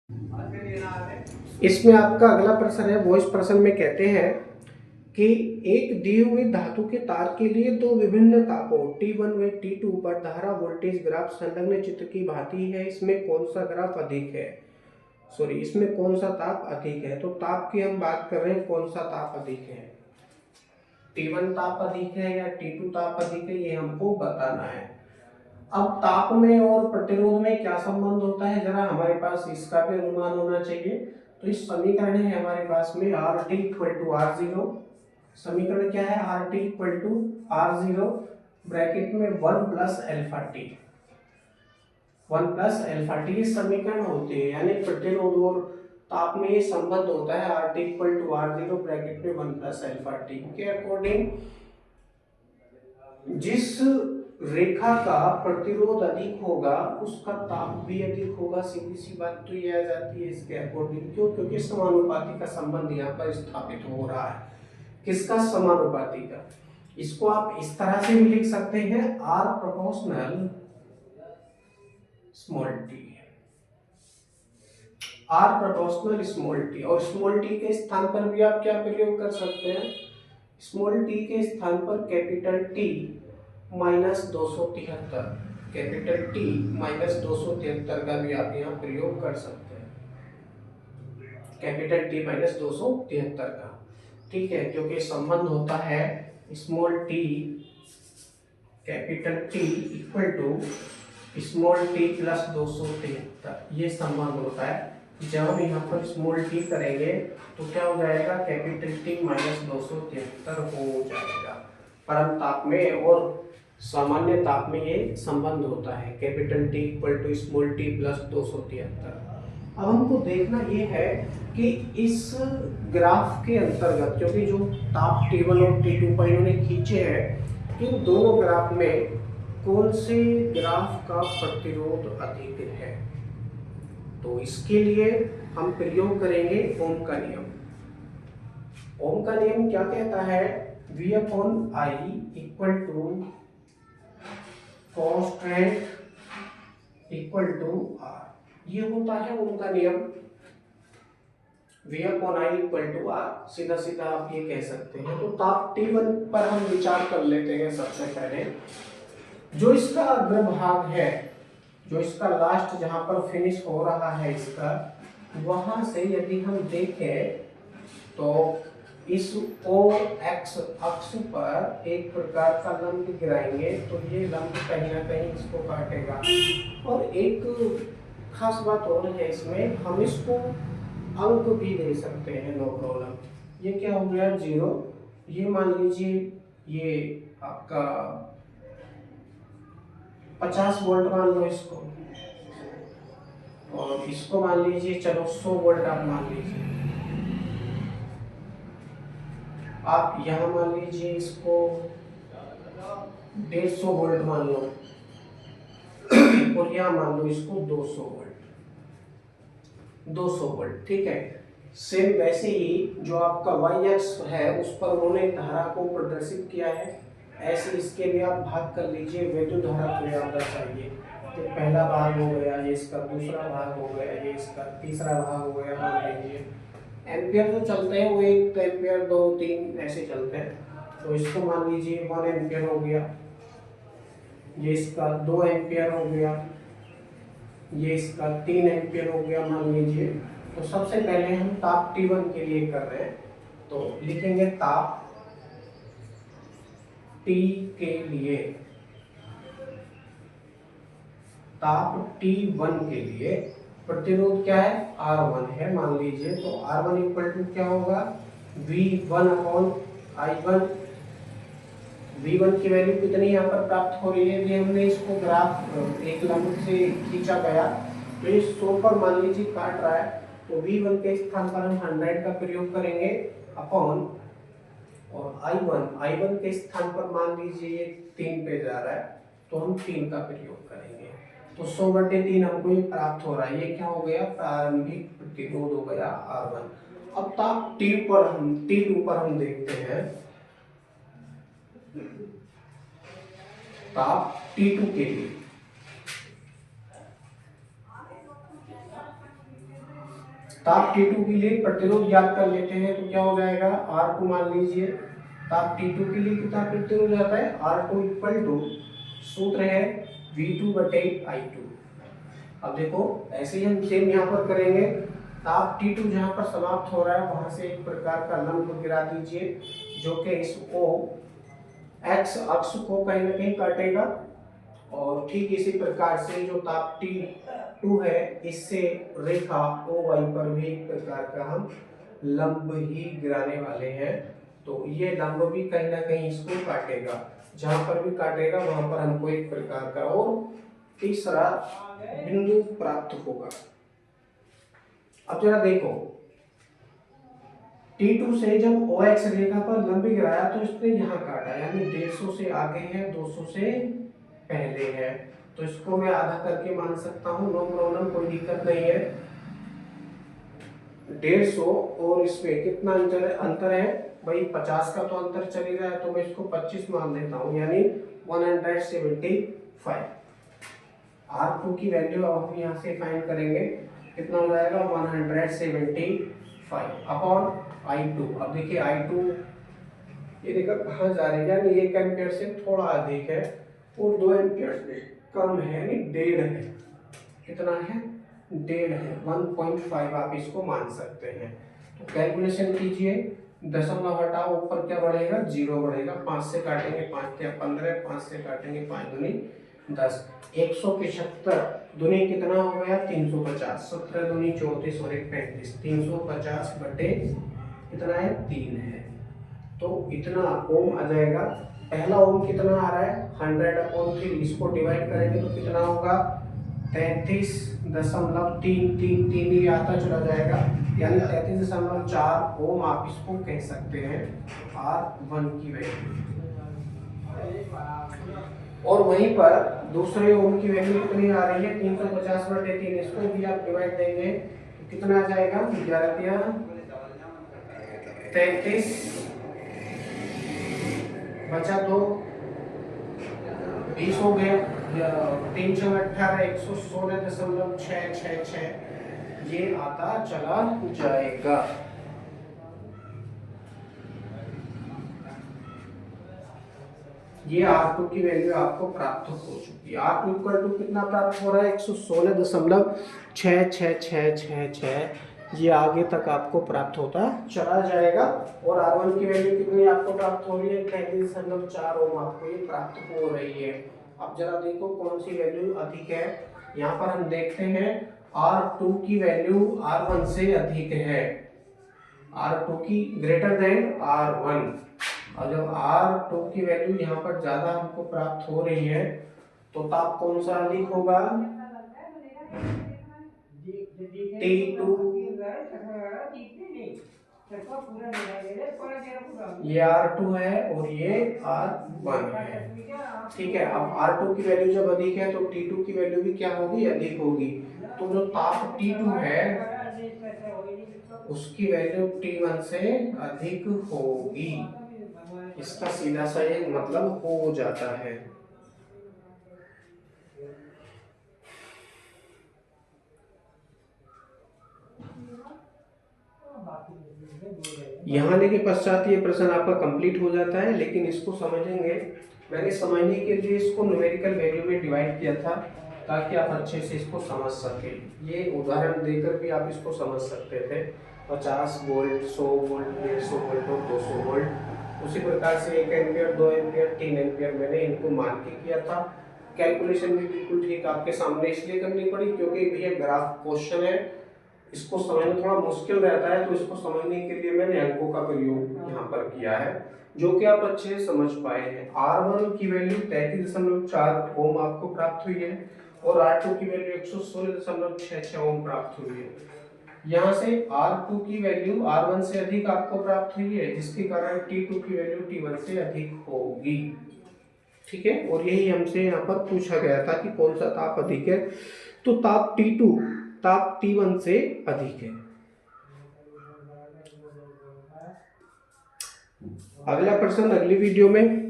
इसमें आपका अगला प्रश्न है, वॉइस प्रश्न में कहते हैं कि एक दी हुई धातु के तार के लिए दो विभिन्न तापों T1 व T2 पर धारा वोल्टेज ग्राफ संलग्न चित्र की भांति है, इसमें कौन सा ग्राफ अधिक है, इसमें कौन सा ताप अधिक है। तो ताप की हम बात कर रहे हैं, कौन सा ताप अधिक है, T1 ताप अधिक है या T2 ताप अधिक है, ये हमको बताना है। अब ताप में और प्रतिरोध में क्या संबंध होता है, जरा हमारे पास इसका भी अनुमान होना चाहिए। तो इस समीकरण है हमारे पास में RT इक्वल टू R0, समीकरण क्या है, RT equal to R0 bracket में 1 plus alpha T, 1 plus alpha T समीकरण होते हैं, यानी प्रतिरोध और ताप में ये संबंध होता है RT equal to R0 bracket में 1 प्लस अल्फा टी के अकॉर्डिंग जिस रेखा का प्रतिरोध अधिक होगा उसका ताप भी अधिक होगा, सीधी सी बात तो ये आ जाती है इसके अकॉर्डिंग। क्यों? क्योंकि समानुपाती का संबंध यहाँ पर स्थापित हो रहा है। किसका? समानुपाती का। इसको आप इस तरह से भी लिख सकते हैं, R proportional small T, R proportional small T. और स्मॉल टी के स्थान पर भी आप क्या प्रयोग कर सकते हैं, स्मॉल टी के स्थान पर capital T minus 273, capital T minus 273 का भी आप यहाँ प्रयोग कर सकते हैं, कैपिटल टी माइनस 273 का। ठीक है, क्योंकि संबंध होता है small T capital T equal to small T plus 273, ये संबंध होता है। जब हम यहाँ पर स्मॉल टी करेंगे तो क्या हो जाएगा, कैपिटल टी माइनस 273 हो जाएगा। परम ताप में और सामान्य ताप में ये संबंध होता है, capital T equal to small T plus 273। अब हमको देखना ये है कि इस ग्राफ के अंतर्गत, क्योंकि जो ताप T1 और T2 पर इन्होंने खींचे हैं, इन दोनों ग्राफ में कौन से ग्राफ का प्रतिरोध अधिक है। तो इसके लिए हम प्रयोग करेंगे ओम का नियम। ओम का नियम क्या कहता है, V upon I equal to constant equal to R, ये होता है ओम का नियम। V upon I equal to R, सीधा सीधा आप ये कह सकते हैं। तो ताप T1 पर हम विचार कर लेते हैं। सबसे पहले जो इसका अग्रभाग है, जो इसका लास्ट जहां पर फिनिश हो रहा है इसका, वहां से यदि हम देखें तो इस और एक्स अक्ष पर एक प्रकार का लंब गिराएंगे तो ये लंब कहीं ना कहीं इसको काटेगा। और एक खास बात और है इसमें, हम इसको अंक भी दे सकते हैं, नो प्रॉब्लम। ये क्या हो गया, 0। ये मान लीजिए ये आपका 50 वोल्ट मान लो इसको, और इसको मान लीजिए चलो 100 वोल्ट आप मान लीजिए। आप यहाँ मान लीजिए इसको 150 वोल्ट मान लो, और यहाँ मान लो इसको 200 वोल्ट, 200 वोल्ट। ठीक है, सेम वैसे ही जो आपका वाई एक्स है उस पर उन्होंने धारा को प्रदर्शित किया है, ऐसे इसके लिए आप भाग कर लीजिए, वैद्युत धारा को आप दर्शाइए। तो पहला भाग हो गया, ये इसका दूसरा भाग हो गया, ये इसका तीसरा भाग हो गया। मान लीजिए एम्पियर जो चलते हैं वो 1 एम्पियर 2 3 ऐसे चलते हैं। तो इसको मान लीजिए 1 एम्पियर हो गया, ये इसका 2 एम्पियर हो गया, ये इसका 3 एम्पियर हो गया मान लीजिए। तो सबसे पहले हम ताप T1 के लिए कर रहे हैं, तो लिखेंगे ताप T के लिए, ताप T1 के लिए प्रतिरोध क्या है, R1 है मान लीजिए। तो R1 इक्वल टू क्या होगा, V1 अपॉन I1। V1 की वैल्यू कितनी यहाँ पर प्राप्त हो रही है, यदि हमने इसको ग्राफ एक लंब से खींचा गया तो ये 100 पर मान लीजिए काट रहा है, तो V1 के स्थान पर हम 100 का प्रयोग करेंगे अपॉन, और I1 के स्थान पर मान लीजिए ये 3 पे जा रहा है तो हम 3 का प्रयोग करेंगे। तो 100/3 हमको ये प्राप्त हो रहा है, ये क्या हो गया, प्रारंभिक प्रतिरोध हो गया R1। अब ताप T2 पर हम देखते हैं, ताप T2 के लिए ताप T2 के लिए प्रतिरोध ज्ञात कर लेते हैं तो क्या हो जाएगा, R2 मान लीजिए। ताप T2 के लिए कितना प्रतिरोध आता है, R2 इक्वल टू, सूत्र है V2/I2। अब देखो ऐसे ही हम सेम यहाँ पर करेंगे। ताप T2 जहाँ पर समाप्त हो रहा है वहां से एक प्रकार का लंब गिरा दीजिए जो कि इसको एक्स अक्ष को कहीं ना कहीं काटेगा, और ठीक इसी प्रकार से जो ताप T2 है इससे रेखा OY पर भी एक प्रकार का हम लंब ही गिराने वाले हैं। तो ये लंब भी कहीं ना कहीं इसको काटेगा, जहां पर भी काटेगा वहां पर हमको एक प्रकार का और तीसरा बिंदु प्राप्त होगा। अब जरा देखो, T2 से जब OX रेखा पर लंब गिराया तो इसने यहाँ काटा, यानी 150 से आगे है, 200 से पहले है, तो इसको मैं आधा करके मान सकता हूँ, नो प्रॉब्लम, कोई दिक्कत नहीं है। 150 और इसमें कितना अंतर है भाई, 50 का तो अंतर चल ही रहा है, तो मैं इसको 25 मान देता हूँ, यानी 175। R2 की वैल्यू अब हम यहाँ से फाइंड करेंगे, कितना हो जाएगा 175 अपॉन I2। अब देखिए I2 ये देखा कहाँ जा रही है, यानी 1 एम्पियर से थोड़ा अधिक है और 2 एम्पियर से कम है, यानी 1.5 है। कितना है, 1.5 है, 1.5 आप इसको मान सकते हैं। तो कैलकुलेशन कीजिए, दशमलव हटाओ, ऊपर क्या बढ़ेगा, 0 बढ़ेगा, 5 से काटेंगे 5 क्या 15, 5 से काटेंगे 5 दूनी 10, 175 दूनी कितना हो गया 350, 17 दूनी 34 और 1 35, 350 बटे कितना है 3 है, तो इतना ओम आ जाएगा। पहला ओम कितना आ रहा है 100/3, इसको डिवाइड करेंगे तो कितना होगा 33.333 ही आता चला जाएगा, यानी 33.4 ओम आप इसको कह सकते हैं R1 की वैल्यू। और वहीं पर दूसरे ओम की वैल्यू कितनी आ रही है 350/3, इसको भी आप डिवाइड देंगे तो कितना आ जाएगा 11 33 बचा 2 20 हो गया, 318 116.666 ये आता चला जाएगा। ये R2 की वैल्यू आपको प्राप्त हो चुकी है। R2 इक्वल टू कितना प्राप्त हो रहा है 116.66666, ये आगे तक आपको प्राप्त होता चला जाएगा। और R1 की वैल्यू कितनी आपको प्राप्त हो रही है 33.4 ओम आपको ये प्राप्त हो रही है। अब जरा देखो कौन सी वैल्यू अधिक है, यहाँ पर हम देखते हैं R2 की वैल्यू R1 से अधिक है, R2 की ग्रेटर देन R1, और जब R2 की वैल्यू यहाँ पर ज्यादा हमको प्राप्त हो रही है तो ताप कौन सा अधिक होगा, T2, ये R2 है और ये R1 है, ठीक है। अब R2 की वैल्यू जब अधिक है तो T2 की वैल्यू भी क्या होगी, अधिक होगी, तो जो ताप T2 है उसकी वैल्यू T1 से अधिक होगी, इसका सीधा सा ये मतलब हो जाता है। यहाँ आने के पश्चात ये प्रश्न आपका कंप्लीट हो जाता है, लेकिन इसको समझेंगे, मैंने समझने के लिए इसको न्यूमेरिकल वैल्यू में डिवाइड किया था ताकि आप अच्छे से इसको समझ सके। ये उदाहरण देकर भी आप इसको समझ सकते थे, 50 वोल्ट, 100 वोल्ट, 150 वोल्ट और 200 वोल्ट। उसी प्रकार से 1 एम्पियर, 2 एम्पियर, 3 एम्पियर मैंने इनको मान के किया था। कैलकुलेशन भी बिल्कुल ठीक आपके सामने इसलिए करनी पड़ी क्योंकि ये ग्राफ क्वेश्चन है, इसको समझना थोड़ा मुश्किल रहता है, तो इसको समझने के लिए मैंने अंकों का प्रयोग यहाँ पर किया है जो कि आप अच्छे से समझ पाए हैं। R1 की वैल्यू 33.4 ओम आपको प्राप्त हुई है और R2 की वैल्यू 116.66 ओम प्राप्त हुई है। यहाँ से R2 की वैल्यू R1 से अधिक आपको प्राप्त हुई है, जिसके कारण T2 की वैल्यू T1 से अधिक होगी, ठीक है। और यही हमसे यहाँ पर पूछा गया था कि कौन सा ताप अधिक है, तो ताप T2 ताप T1 से अधिक है। अगला प्रश्न अगली वीडियो में